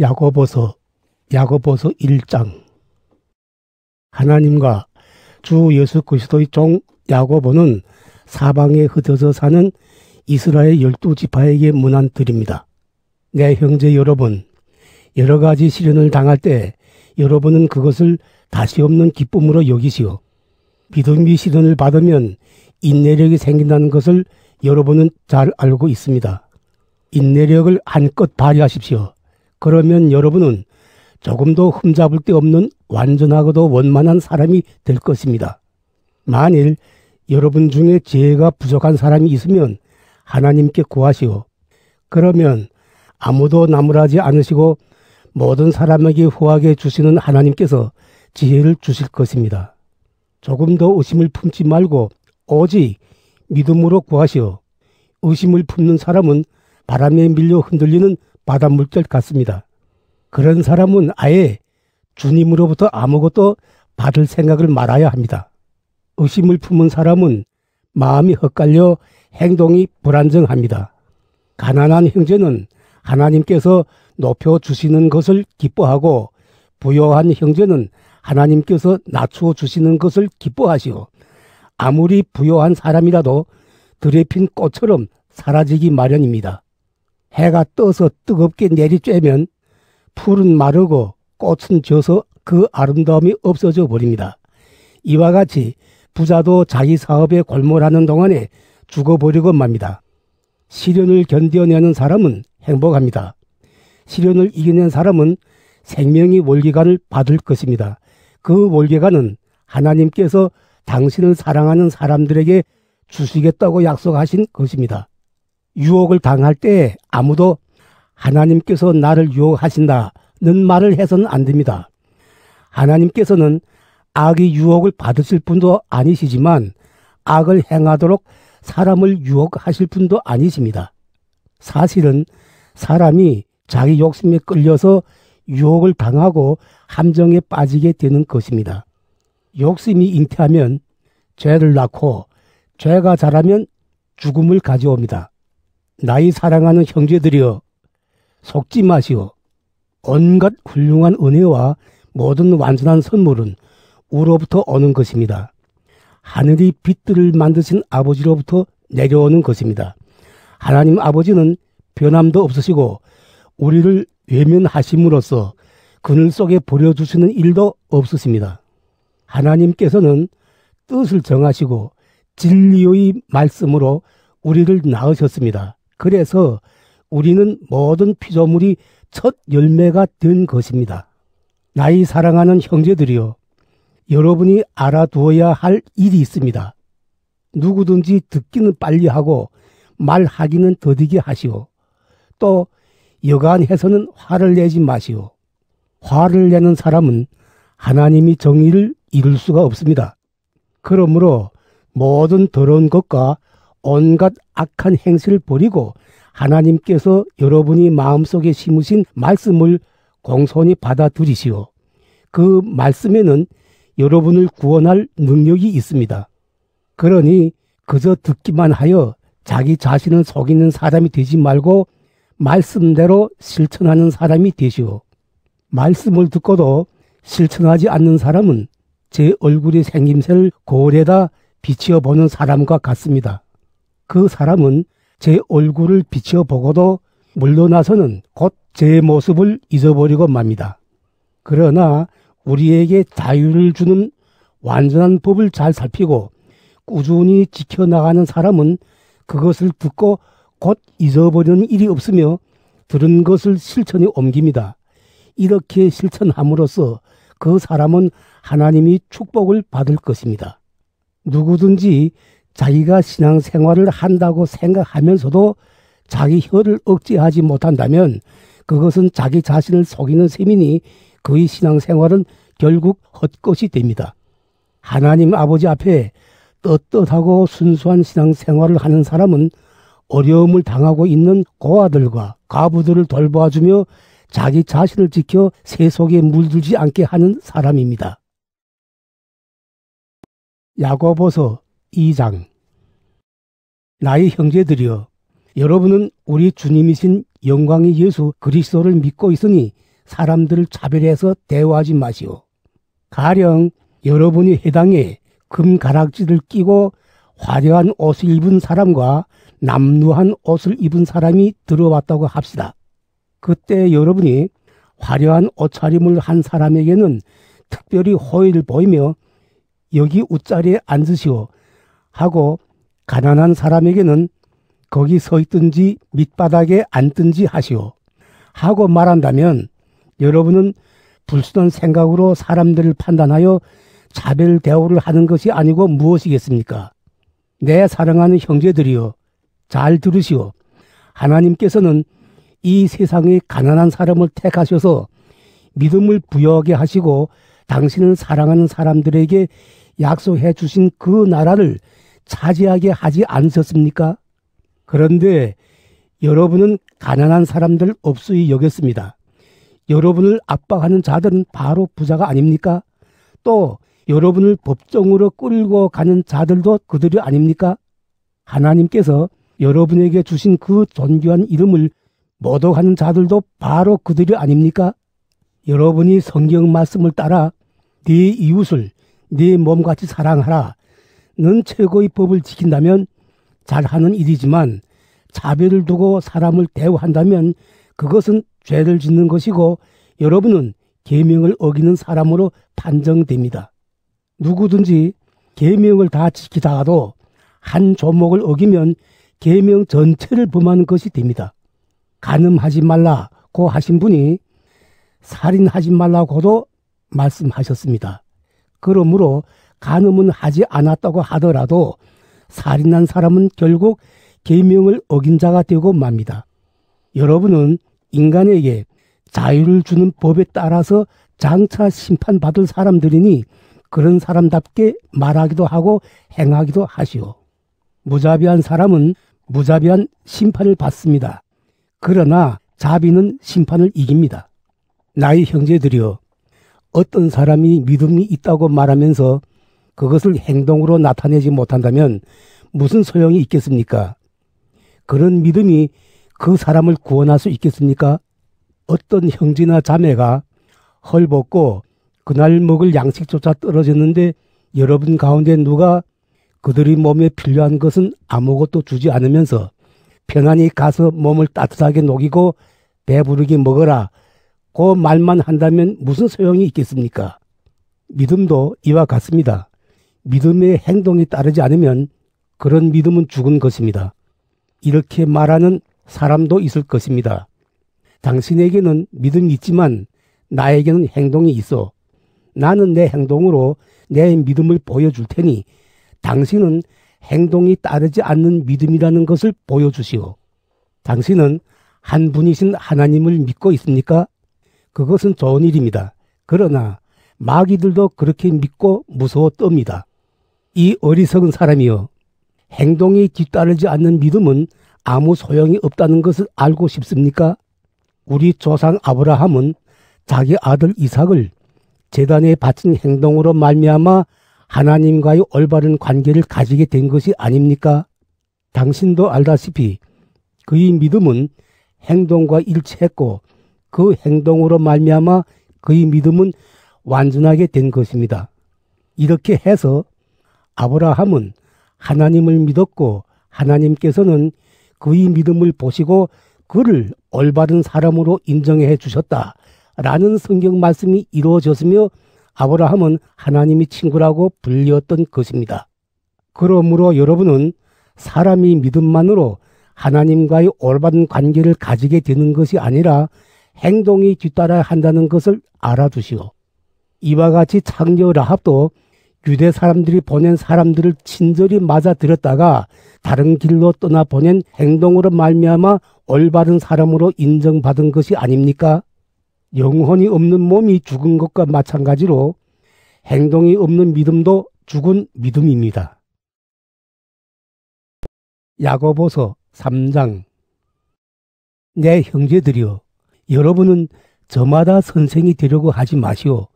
야고보서 1장. 하나님과 주 예수 그리스도의 종 야고보는 사방에 흩어져 사는 이스라엘 12지파에게 문안드립니다. 내 형제 여러분, 여러 가지 시련을 당할 때 여러분은 그것을 다시 없는 기쁨으로 여기시오. 비등비 시련을 받으면 인내력이 생긴다는 것을 여러분은 잘 알고 있습니다. 인내력을 한껏 발휘하십시오. 그러면 여러분은 조금도 흠잡을 데 없는 완전하고도 원만한 사람이 될 것입니다. 만일 여러분 중에 지혜가 부족한 사람이 있으면 하나님께 구하시오. 그러면 아무도 나무라지 않으시고 모든 사람에게 후하게 주시는 하나님께서 지혜를 주실 것입니다. 조금도 의심을 품지 말고 오직 믿음으로 구하시오. 의심을 품는 사람은 바람에 밀려 흔들리는 바닷물결 같습니다. 그런 사람은 아예 주님으로부터 아무것도 받을 생각을 말아야 합니다. 의심을 품은 사람은 마음이 헛갈려 행동이 불안정합니다. 가난한 형제는 하나님께서 높여주시는 것을 기뻐하고 부요한 형제는 하나님께서 낮추어 주시는 것을 기뻐하시오. 아무리 부요한 사람이라도 들에 핀 꽃처럼 사라지기 마련입니다. 해가 떠서 뜨겁게 내리쬐면 풀은 마르고 꽃은 져서 그 아름다움이 없어져 버립니다. 이와 같이 부자도 자기 사업에 골몰하는 동안에 죽어버리고 맙니다. 시련을 견뎌내는 사람은 행복합니다. 시련을 이겨낸 사람은 생명의 월계관을 받을 것입니다. 그 월계관은 하나님께서 당신을 사랑하는 사람들에게 주시겠다고 약속하신 것입니다. 유혹을 당할 때 아무도 하나님께서 나를 유혹하신다는 말을 해서는 안 됩니다. 하나님께서는 악의 유혹을 받으실 분도 아니시지만 악을 행하도록 사람을 유혹하실 분도 아니십니다. 사실은 사람이 자기 욕심에 끌려서 유혹을 당하고 함정에 빠지게 되는 것입니다. 욕심이 잉태하면 죄를 낳고 죄가 자라면 죽음을 가져옵니다. 나의 사랑하는 형제들이여, 속지 마시오. 온갖 훌륭한 은혜와 모든 완전한 선물은 우로부터 오는 것입니다. 하늘이 빛들을 만드신 아버지로부터 내려오는 것입니다. 하나님 아버지는 변함도 없으시고 우리를 외면하심으로써 그늘 속에 버려주시는 일도 없으십니다. 하나님께서는 뜻을 정하시고 진리의 말씀으로 우리를 낳으셨습니다. 그래서 우리는 모든 피조물이 첫 열매가 된 것입니다. 나의 사랑하는 형제들이여, 여러분이 알아두어야 할 일이 있습니다. 누구든지 듣기는 빨리 하고 말하기는 더디게 하시오. 또 여간해서는 화를 내지 마시오. 화를 내는 사람은 하나님이 정의를 이룰 수가 없습니다. 그러므로 모든 더러운 것과 온갖 악한 행실을 버리고 하나님께서 여러분이 마음속에 심으신 말씀을 공손히 받아들이시오. 그 말씀에는 여러분을 구원할 능력이 있습니다. 그러니 그저 듣기만 하여 자기 자신을 속이는 사람이 되지 말고 말씀대로 실천하는 사람이 되시오. 말씀을 듣고도 실천하지 않는 사람은 제 얼굴의 생김새를 거울에다 비추어보는 사람과 같습니다. 그 사람은 제 얼굴을 비추어보고도 물러나서는 곧 제 모습을 잊어버리고 맙니다. 그러나 우리에게 자유를 주는 완전한 법을 잘 살피고 꾸준히 지켜나가는 사람은 그것을 듣고 곧 잊어버리는 일이 없으며 들은 것을 실천에 옮깁니다. 이렇게 실천함으로써 그 사람은 하나님이 축복을 받을 것입니다. 누구든지 자기가 신앙생활을 한다고 생각하면서도 자기 혀를 억제하지 못한다면 그것은 자기 자신을 속이는 셈이니 그의 신앙생활은 결국 헛것이 됩니다. 하나님 아버지 앞에 떳떳하고 순수한 신앙생활을 하는 사람은 어려움을 당하고 있는 고아들과 과부들을 돌보아주며 자기 자신을 지켜 세속에 물들지 않게 하는 사람입니다. 야고보서 2장. 나의 형제들이여, 여러분은 우리 주님이신 영광의 예수 그리스도를 믿고 있으니 사람들을 차별해서 대우하지 마시오. 가령 여러분이 해당에 금가락지를 끼고 화려한 옷을 입은 사람과 남루한 옷을 입은 사람이 들어왔다고 합시다. 그때 여러분이 화려한 옷차림을 한 사람에게는 특별히 호의를 보이며 여기 웃자리에 앉으시오 하고, 가난한 사람에게는 거기 서 있든지 밑바닥에 앉든지 하시오 하고 말한다면, 여러분은 불순한 생각으로 사람들을 판단하여 차별 대우를 하는 것이 아니고 무엇이겠습니까? 내 사랑하는 형제들이여, 잘 들으시오. 하나님께서는 이 세상의 가난한 사람을 택하셔서 믿음을 부여하게 하시고 당신을 사랑하는 사람들에게 약속해 주신 그 나라를 차지하게 하지 않으셨습니까? 그런데 여러분은 가난한 사람들 없이 여겼습니다. 여러분을 압박하는 자들은 바로 부자가 아닙니까? 또 여러분을 법정으로 끌고 가는 자들도 그들이 아닙니까? 하나님께서 여러분에게 주신 그 존귀한 이름을 모독하는 자들도 바로 그들이 아닙니까? 여러분이 성경 말씀을 따라 네 이웃을 네 몸같이 사랑하라 는 최고의 법을 지킨다면 잘하는 일이지만, 차별을 두고 사람을 대우한다면 그것은 죄를 짓는 것이고 여러분은 계명을 어기는 사람으로 판정됩니다. 누구든지 계명을 다 지키다가도 한 조목을 어기면 계명 전체를 범하는 것이 됩니다. 간음하지 말라고 하신 분이 살인하지 말라고도 말씀하셨습니다. 그러므로 간음은 하지 않았다고 하더라도 살인한 사람은 결국 계명을 어긴 자가 되고 맙니다. 여러분은 인간에게 자유를 주는 법에 따라서 장차 심판받을 사람들이니 그런 사람답게 말하기도 하고 행하기도 하시오. 무자비한 사람은 무자비한 심판을 받습니다. 그러나 자비는 심판을 이깁니다. 나의 형제들이여, 어떤 사람이 믿음이 있다고 말하면서 그것을 행동으로 나타내지 못한다면 무슨 소용이 있겠습니까? 그런 믿음이 그 사람을 구원할 수 있겠습니까? 어떤 형제나 자매가 헐벗고 그날 먹을 양식조차 떨어졌는데 여러분 가운데 누가 그들의 몸에 필요한 것은 아무것도 주지 않으면서 편안히 가서 몸을 따뜻하게 녹이고 배부르게 먹어라 그 말만 한다면 무슨 소용이 있겠습니까? 믿음도 이와 같습니다. 믿음의 행동이 따르지 않으면 그런 믿음은 죽은 것입니다. 이렇게 말하는 사람도 있을 것입니다. 당신에게는 믿음이 있지만 나에게는 행동이 있어. 나는 내 행동으로 내 믿음을 보여줄 테니 당신은 행동이 따르지 않는 믿음이라는 것을 보여주시오. 당신은 한 분이신 하나님을 믿고 있습니까? 그것은 좋은 일입니다. 그러나 마귀들도 그렇게 믿고 무서워 떱니다. 이 어리석은 사람이여, 행동이 뒤따르지 않는 믿음은 아무 소용이 없다는 것을 알고 싶습니까? 우리 조상 아브라함은 자기 아들 이삭을 제단에 바친 행동으로 말미암아 하나님과의 올바른 관계를 가지게 된 것이 아닙니까? 당신도 알다시피 그의 믿음은 행동과 일치했고 그 행동으로 말미암아 그의 믿음은 완전하게 된 것입니다. 이렇게 해서 아브라함은 하나님을 믿었고 하나님께서는 그의 믿음을 보시고 그를 올바른 사람으로 인정해 주셨다라는 성경 말씀이 이루어졌으며 아브라함은 하나님의 친구라고 불렸던 것입니다. 그러므로 여러분은 사람이 믿음만으로 하나님과의 올바른 관계를 가지게 되는 것이 아니라 행동이 뒤따라야 한다는 것을 알아두시오. 이와 같이 창녀 라합도 유대 사람들이 보낸 사람들을 친절히 맞아들였다가 다른 길로 떠나보낸 행동으로 말미암아 올바른 사람으로 인정받은 것이 아닙니까? 영혼이 없는 몸이 죽은 것과 마찬가지로 행동이 없는 믿음도 죽은 믿음입니다. 야고보서 3장. 내 형제들이여, 여러분은 저마다 선생이 되려고 하지 마시오.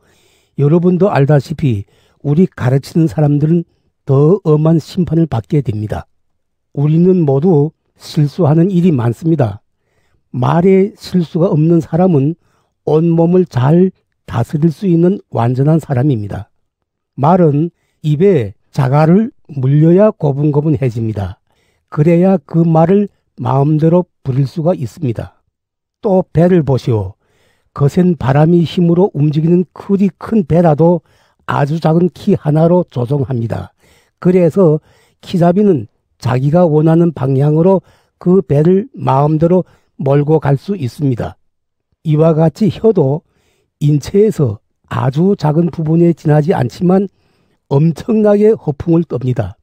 여러분도 알다시피 우리 가르치는 사람들은 더 엄한 심판을 받게 됩니다. 우리는 모두 실수하는 일이 많습니다. 말에 실수가 없는 사람은 온몸을 잘 다스릴 수 있는 완전한 사람입니다. 말은 입에 자갈을 물려야 고분고분해집니다. 그래야 그 말을 마음대로 부릴 수가 있습니다. 또 배를 보시오. 거센 바람이 힘으로 움직이는 그리 큰 배라도 아주 작은 키 하나로 조종합니다. 그래서 키잡이는 자기가 원하는 방향으로 그 배를 마음대로 몰고 갈 수 있습니다. 이와 같이 혀도 인체에서 아주 작은 부분에 지나지 않지만 엄청나게 허풍을 떱니다.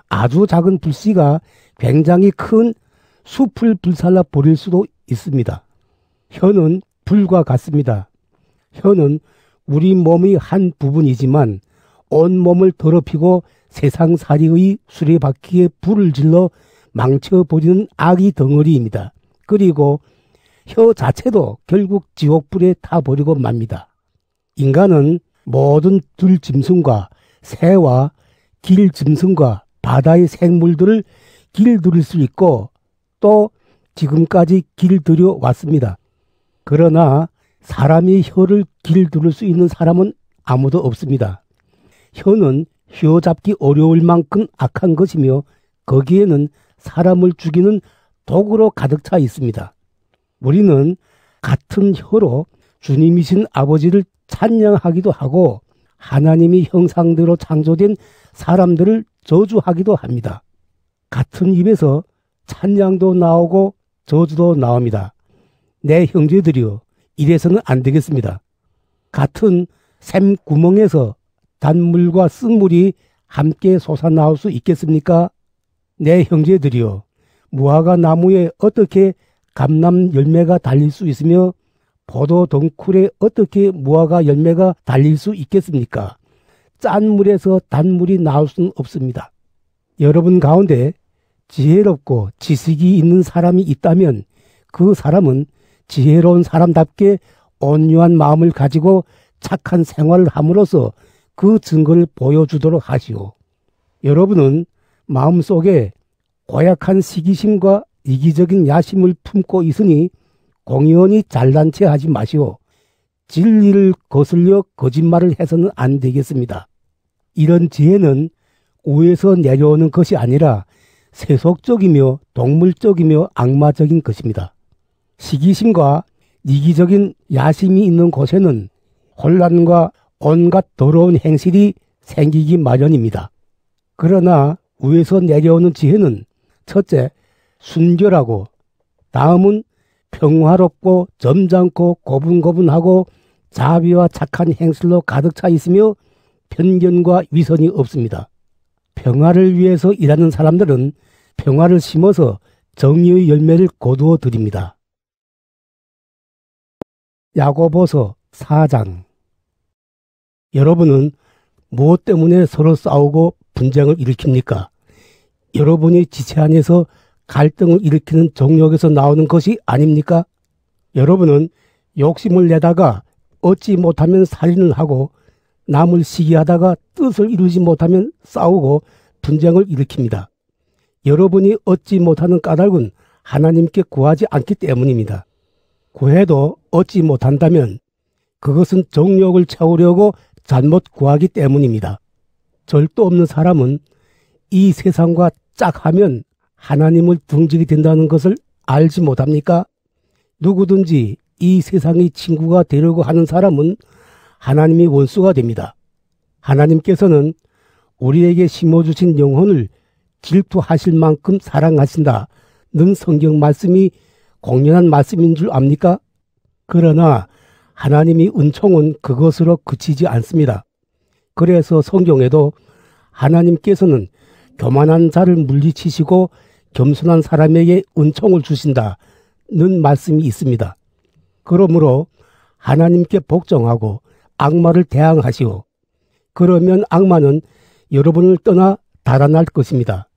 아주 작은 불씨가 굉장히 큰 숲을 불살라 버릴 수도 있습니다. 혀는 불과 같습니다. 혀는 우리 몸의 한 부분이지만 온몸을 더럽히고 세상살이의 수레바퀴에 불을 질러 망쳐버리는 악의 덩어리입니다. 그리고 혀 자체도 결국 지옥불에 타버리고 맙니다. 인간은 모든 들짐승과 새와 길짐승과 바다의 생물들을 길들일 수 있고 또 지금까지 길들여 왔습니다. 그러나 사람이 혀를 길들일 수 있는 사람은 아무도 없습니다. 혀는 휘어잡기 어려울 만큼 악한 것이며 거기에는 사람을 죽이는 독으로 가득 차 있습니다. 우리는 같은 혀로 주님이신 아버지를 찬양하기도 하고 하나님이 형상대로 창조된 사람들을 저주하기도 합니다. 같은 입에서 찬양도 나오고 저주도 나옵니다. 내 형제들이여, 이래서는 안 되겠습니다. 같은 샘 구멍에서 단물과 쓴물이 함께 솟아나올 수 있겠습니까? 내 형제들이여, 무화과 나무에 어떻게 감람 열매가 달릴 수 있으며 포도 덩쿨에 어떻게 무화과 열매가 달릴 수 있겠습니까? 짠 물에서 단물이 나올 수는 없습니다. 여러분 가운데 지혜롭고 지식이 있는 사람이 있다면 그 사람은 지혜로운 사람답게 온유한 마음을 가지고 착한 생활을 함으로써 그 증거를 보여주도록 하시오. 여러분은 마음속에 고약한 시기심과 이기적인 야심을 품고 있으니 공연히 잘난 체 하지 마시오. 진리를 거슬려 거짓말을 해서는 안 되겠습니다. 이런 지혜는 위에서 내려오는 것이 아니라 세속적이며 동물적이며 악마적인 것입니다. 시기심과 이기적인 야심이 있는 곳에는 혼란과 온갖 더러운 행실이 생기기 마련입니다. 그러나 위에서 내려오는 지혜는 첫째, 순결하고 다음은 평화롭고 점잖고 고분고분하고 자비와 착한 행실로 가득 차 있으며 편견과 위선이 없습니다. 평화를 위해서 일하는 사람들은 평화를 심어서 정의의 열매를 거두어 드립니다. 야고보서 4장. 여러분은 무엇 때문에 서로 싸우고 분쟁을 일으킵니까? 여러분이 지체 안에서 갈등을 일으키는 정욕에서 나오는 것이 아닙니까? 여러분은 욕심을 내다가 얻지 못하면 살인을 하고 남을 시기하다가 뜻을 이루지 못하면 싸우고 분쟁을 일으킵니다. 여러분이 얻지 못하는 까닭은 하나님께 구하지 않기 때문입니다. 구해도 얻지 못한다면 그것은 정욕을 채우려고 잘못 구하기 때문입니다. 절도 없는 사람은 이 세상과 짝하면 하나님을 등지게 된다는 것을 알지 못합니까? 누구든지 이 세상의 친구가 되려고 하는 사람은 하나님의 원수가 됩니다. 하나님께서는 우리에게 심어주신 영혼을 질투하실 만큼 사랑하신다는 성경 말씀이 공연한 말씀인 줄 압니까? 그러나 하나님의 은총은 그것으로 그치지 않습니다. 그래서 성경에도 하나님께서는 교만한 자를 물리치시고 겸손한 사람에게 은총을 주신다는 말씀이 있습니다. 그러므로 하나님께 복종하고 악마를 대항하시오. 그러면 악마는 여러분을 떠나 달아날 것입니다.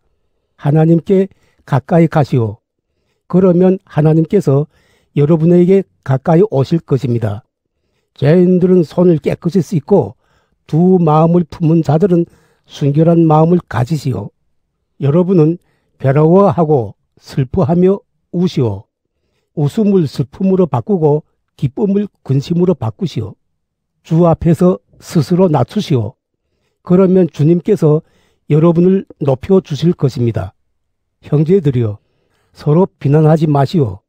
하나님께 가까이 가시오. 그러면 하나님께서 여러분에게 가까이 오실 것입니다. 죄인들은 손을 깨끗이 씻고 두 마음을 품은 자들은 순결한 마음을 가지시오. 여러분은 괴로워하고 슬퍼하며 우시오. 웃음을 슬픔으로 바꾸고 기쁨을 근심으로 바꾸시오. 주 앞에서 스스로 낮추시오. 그러면 주님께서 여러분을 높여주실 것입니다. 형제들이여, 서로 비난하지 마시오.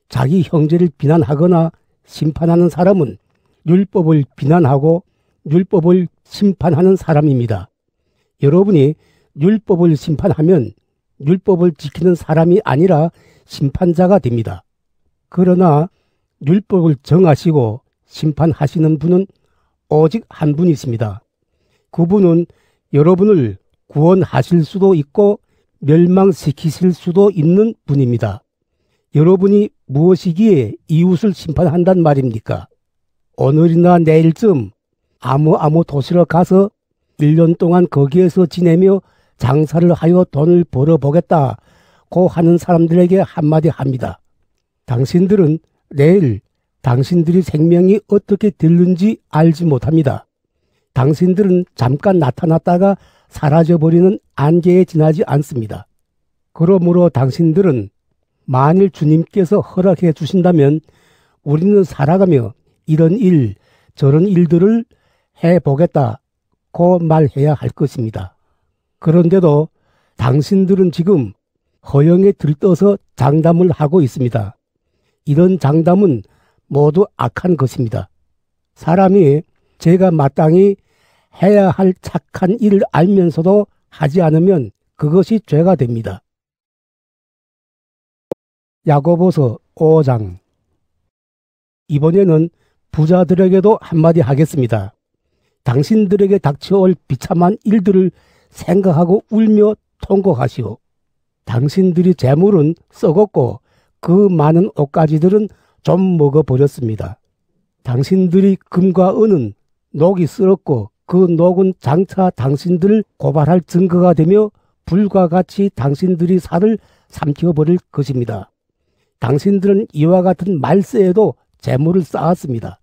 자기 형제를 비난하거나 심판하는 사람은 율법을 비난하고 율법을 심판하는 사람입니다. 여러분이 율법을 심판하면 율법을 지키는 사람이 아니라 심판자가 됩니다. 그러나 율법을 정하시고 심판하시는 분은 오직 한 분이십니다. 그분은 여러분을 구원하실 수도 있고 멸망시키실 수도 있는 분입니다. 여러분이 무엇이기에 이웃을 심판한단 말입니까? 오늘이나 내일쯤 아무 도시로 가서 1년 동안 거기에서 지내며 장사를 하여 돈을 벌어보겠다고 하는 사람들에게 한마디 합니다. 당신들은 내일 당신들이 생명이 어떻게 될는지 알지 못합니다. 당신들은 잠깐 나타났다가 사라져버리는 안개에 지나지 않습니다. 그러므로 당신들은 만일 주님께서 허락해 주신다면 우리는 살아가며 이런 일, 저런 일들을 해보겠다고 말해야 할 것입니다. 그런데도 당신들은 지금 허영에 들떠서 장담을 하고 있습니다. 이런 장담은 모두 악한 것입니다. 사람이 제가 마땅히 해야 할 착한 일을 알면서도 하지 않으면 그것이 죄가 됩니다. 야고보서 5장. 이번에는 부자들에게도 한마디 하겠습니다. 당신들에게 닥쳐올 비참한 일들을 생각하고 울며 통곡하시오. 당신들이 재물은 썩었고 그 많은 옷가지들은 좀 먹어버렸습니다. 당신들이 금과 은은 녹이 쓸었고 그 녹은 장차 당신들을 고발할 증거가 되며 불과 같이 당신들이 살을 삼켜버릴 것입니다. 당신들은 이와 같은 말세에도 재물을 쌓았습니다.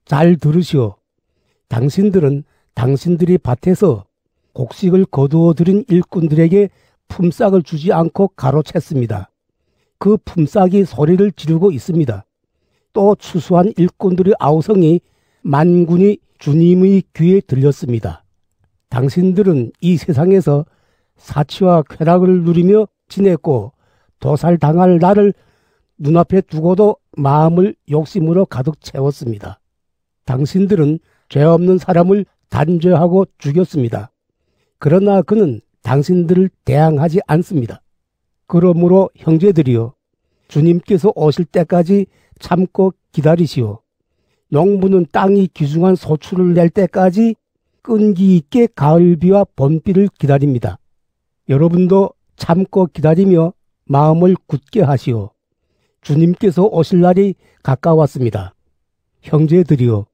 잘 들으시오. 당신들은 당신들이 밭에서 곡식을 거두어 들인 일꾼들에게 품삯을 주지 않고 가로챘습니다. 그 품삯이 소리를 지르고 있습니다. 또 추수한 일꾼들의 아우성이 만군이 주님의 귀에 들렸습니다. 당신들은 이 세상에서 사치와 쾌락을 누리며 지냈고 도살당할 날을 눈앞에 두고도 마음을 욕심으로 가득 채웠습니다. 당신들은 죄 없는 사람을 단죄하고 죽였습니다. 그러나 그는 당신들을 대항하지 않습니다. 그러므로 형제들이여, 주님께서 오실 때까지 참고 기다리시오. 농부는 땅이 귀중한 소출을 낼 때까지 끈기 있게 가을비와 봄비를 기다립니다. 여러분도 참고 기다리며 마음을 굳게 하시오. 주님께서 오실 날이 가까웠습니다. 형제들이여,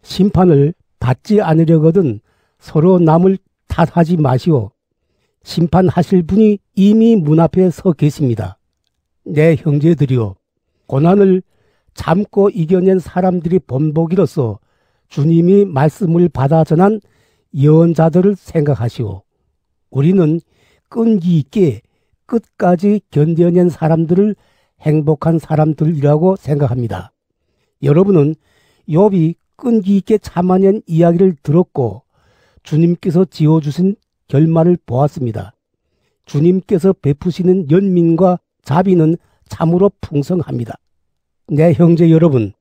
심판을 받지 않으려거든 서로 남을 탓하지 마시오. 심판하실 분이 이미 문 앞에 서 계십니다. 내 형제들이여, 고난을 참고 이겨낸 사람들이 본보기로서 주님이 말씀을 받아 전한 예언자들을 생각하시오. 우리는 끈기 있게 끝까지 견뎌낸 사람들을 행복한 사람들이라고 생각합니다. 여러분은 욥이 끈기 있게 참아낸 이야기를 들었고 주님께서 지어주신 결말을 보았습니다. 주님께서 베푸시는 연민과 자비는 참으로 풍성합니다. 내 형제 여러분,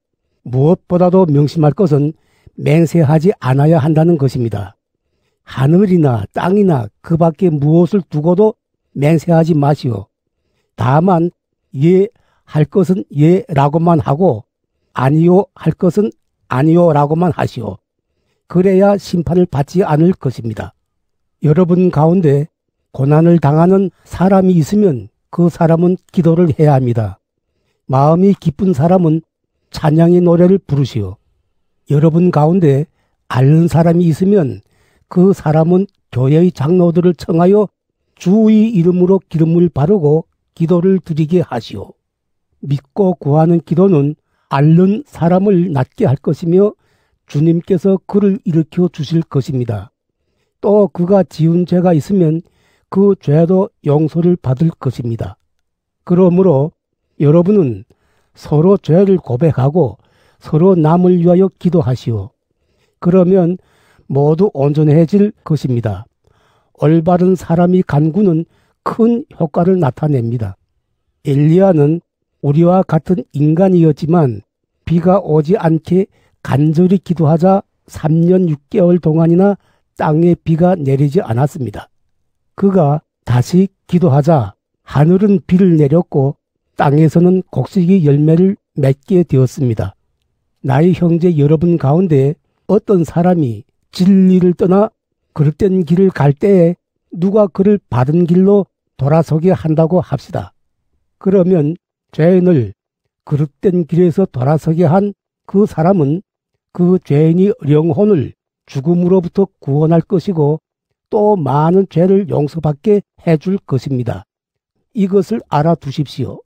무엇보다도 명심할 것은 맹세하지 않아야 한다는 것입니다. 하늘이나 땅이나 그 밖에 무엇을 두고도 맹세하지 마시오. 다만 예 할 것은 예라고만 하고 아니요 할 것은 아니요라고만 하시오. 그래야 심판을 받지 않을 것입니다. 여러분 가운데 고난을 당하는 사람이 있으면 그 사람은 기도를 해야 합니다. 마음이 기쁜 사람은 찬양의 노래를 부르시오. 여러분 가운데 앓는 사람이 있으면 그 사람은 교회의 장로들을 청하여 주의 이름으로 기름을 바르고 기도를 드리게 하시오. 믿고 구하는 기도는 앓는 사람을 낫게 할 것이며 주님께서 그를 일으켜 주실 것입니다. 또 그가 지은 죄가 있으면 그 죄도 용서를 받을 것입니다. 그러므로 여러분은 서로 죄를 고백하고 서로 남을 위하여 기도하시오. 그러면 모두 온전해질 것입니다. 올바른 사람이 간구는 큰 효과를 나타냅니다. 엘리야는 우리와 같은 인간이었지만 비가 오지 않게 간절히 기도하자 3년 6개월 동안이나 땅에 비가 내리지 않았습니다. 그가 다시 기도하자 하늘은 비를 내렸고 땅에서는 곡식이 열매를 맺게 되었습니다. 나의 형제 여러분 가운데 어떤 사람이 진리를 떠나 그릇된 길을 갈 때에 누가 그를 바른 길로 돌아서게 한다고 합시다. 그러면 죄인을 그릇된 길에서 돌아서게 한 그 사람은 그 죄인이 영혼을 죽음으로부터 구원할 것이고 또 많은 죄를 용서받게 해줄 것입니다. 이것을 알아두십시오.